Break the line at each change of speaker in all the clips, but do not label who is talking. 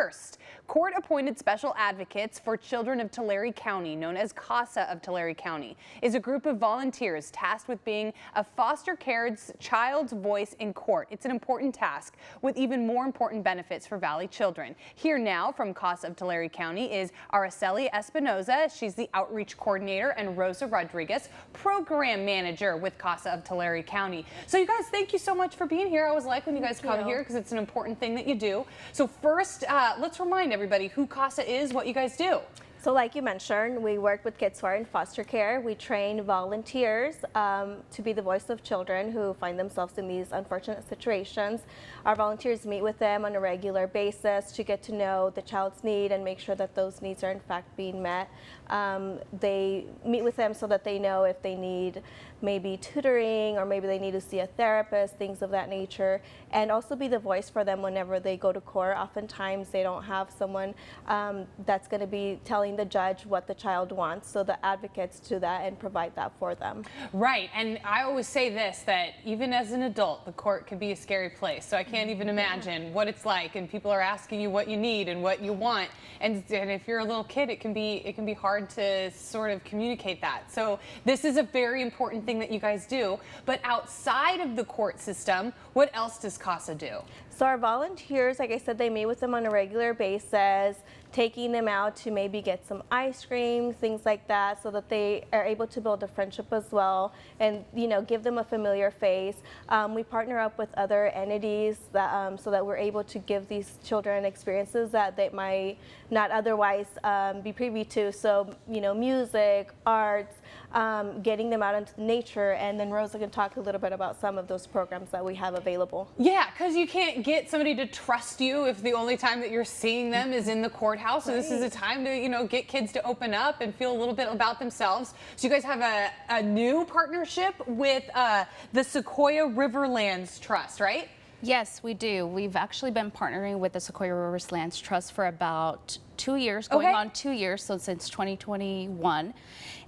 first. Court-appointed special advocates for children of Tulare County, known as CASA of Tulare County, is a group of volunteers tasked with being a foster care's child's voice in court. It's an important task with even more important benefits for Valley children. Here now from CASA of Tulare County is Araceli Espinoza. She's the outreach coordinator, and Rosa Rodriguez, program manager with CASA of Tulare County. So you guys, thank you so much for being here. I always like when you guys come here because it's an important thing that you do. So first, let's remind everybody who CASA is, what you guys do.
So like you mentioned, we work with kids who are in foster care. We train volunteers to be the voice of children who find themselves in these unfortunate situations. Our volunteers meet with them on a regular basis to get to know the child's need and make sure that those needs are in fact being met. They meet with them so that they know if they need maybe tutoring or maybe they need to see a therapist, things of that nature, and also be the voice for them whenever they go to court. Oftentimes they don't have someone that's going to be telling the judge what the child wants, so the advocates do that and provide that for them.
Right, and I always say this, that even as an adult, the court can be a scary place, so I can't even imagine what it's like, and people are asking you what you need and what you want, and if you're a little kid, it can be hard to sort of communicate that. So this is a very important thing that you guys do. But outside of the court system, what else does CASA do?
So our volunteers, like I said, they meet with them on a regular basis, taking them out to maybe get some ice cream, things like that, so that they are able to build a friendship as well and, you know, give them a familiar face. We partner up with other entities that, so that we're able to give these children experiences that they might not otherwise be privy to. So, you know, music, arts, getting them out into nature, and then Rosa can talk a little bit about some of those programs that we have available.
Yeah, because you can't get somebody to trust you if the only time that you're seeing them is in the courthouse. So this is a time to, you know, get kids to open up and feel a little bit about themselves. So you guys have a new partnership with the Sequoia Riverlands Trust, right?
Yes, we do. We've actually been partnering with the Sequoia Riverlands Trust for about 2 years, going on 2 years, so since 2021.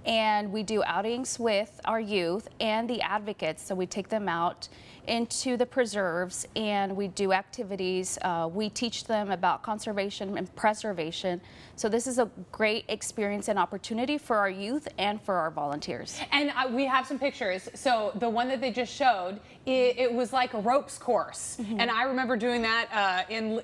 And we do outings with our youth and the advocates. So we take them out into the preserves and we do activities. We teach them about conservation and preservation. So this is a great experience and opportunity for our youth and for our volunteers.
And we have some pictures. So the one that they just showed, it was like a ropes course. And I remember doing that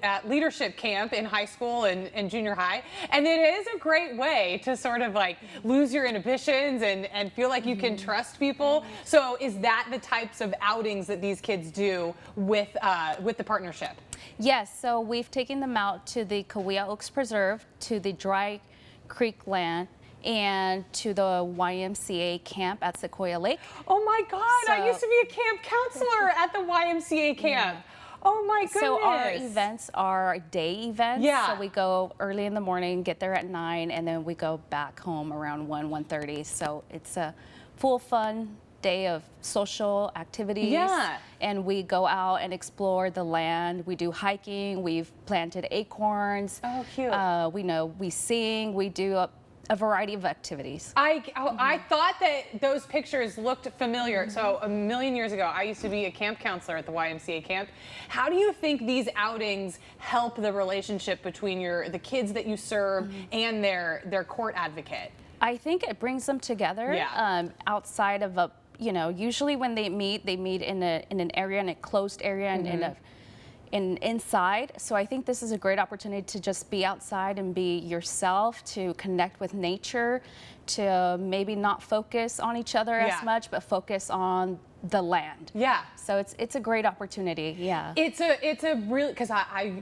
at leadership camp in high school and junior high. And it is a great way to sort of like lose your inhibitions and feel like you can trust people. So is that the types of outings that these kids do with the partnership?
Yes, so we've taken them out to the Kauai Oaks Preserve, to the Dry Creek Land, and to the YMCA camp at Sequoia Lake.
Oh my God, I used to be a camp counselor at the YMCA camp. Oh my goodness.
So our events are day events.
Yeah.
So we go early in the morning, get there at 9, and then we go back home around 1:30. So it's a full fun day of social activities.
Yeah.
And we go out and explore the land. We do hiking. We've planted acorns.
Oh, cute.
We sing. We do a variety of activities.
I thought that those pictures looked familiar. So a million years ago, I used to be a camp counselor at the YMCA camp. How do you think these outings help the relationship between the kids that you serve and their court advocate? I
think it brings them together.
Yeah.
Outside of usually when they meet in an area, in a closed area, and inside. So I think this is a great opportunity to just be outside and be yourself, to connect with nature, to maybe not focus on each other as much, but focus on the land.
Yeah.
So it's a great opportunity. Yeah.
It's a really, because I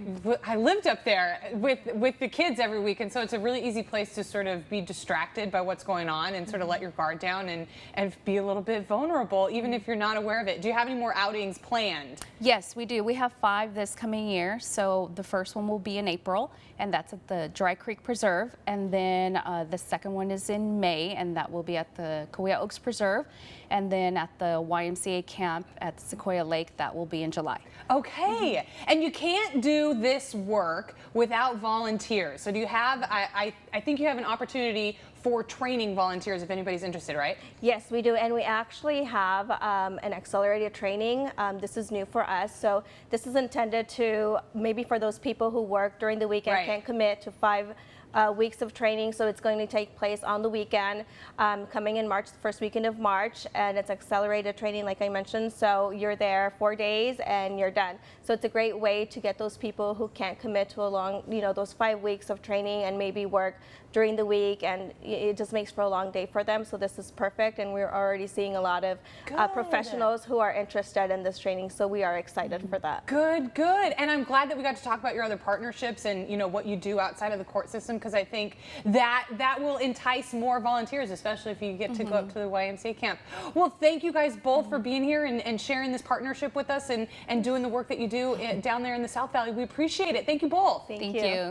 lived up there with the kids every week, and so it's a really easy place to sort of be distracted by what's going on and sort of let your guard down and be a little bit vulnerable, even if you're not aware of it. Do you have any more outings planned?
Yes, we do. We have 5 this coming year. So the first one will be in April, and that's at the Dry Creek Preserve, and then the second one is in May, and that will be at the Kauai Oaks Preserve, and then at the YMCA camp at Sequoia Lake, that will be in July.
Okay, and you can't do this work without volunteers. So do you have, I think you have an opportunity for training volunteers if anybody's interested, right?
Yes, we do, and we actually have an accelerated training. This is new for us, so this is intended to maybe for those people who work during the week and
Right.
can't commit to 5 weeks of training. So it's going to take place on the weekend, coming in March, the first weekend of March, and it's accelerated training, like I mentioned. So you're there 4 days and you're done. So it's a great way to get those people who can't commit to a long, those 5 weeks of training and maybe work during the week, and it just makes for a long day for them. So this is perfect, and we're already seeing a lot of professionals who are interested in this training. So we are excited for that.
Good, good. And I'm glad that we got to talk about your other partnerships and what you do outside of the court system, because I think that will entice more volunteers, especially if you get to go up to the YMCA camp. Well, thank you guys both for being here and sharing this partnership with us and doing the work that you do down there in the South Valley. We appreciate it. Thank you both.
Thank
Thank
you.
you.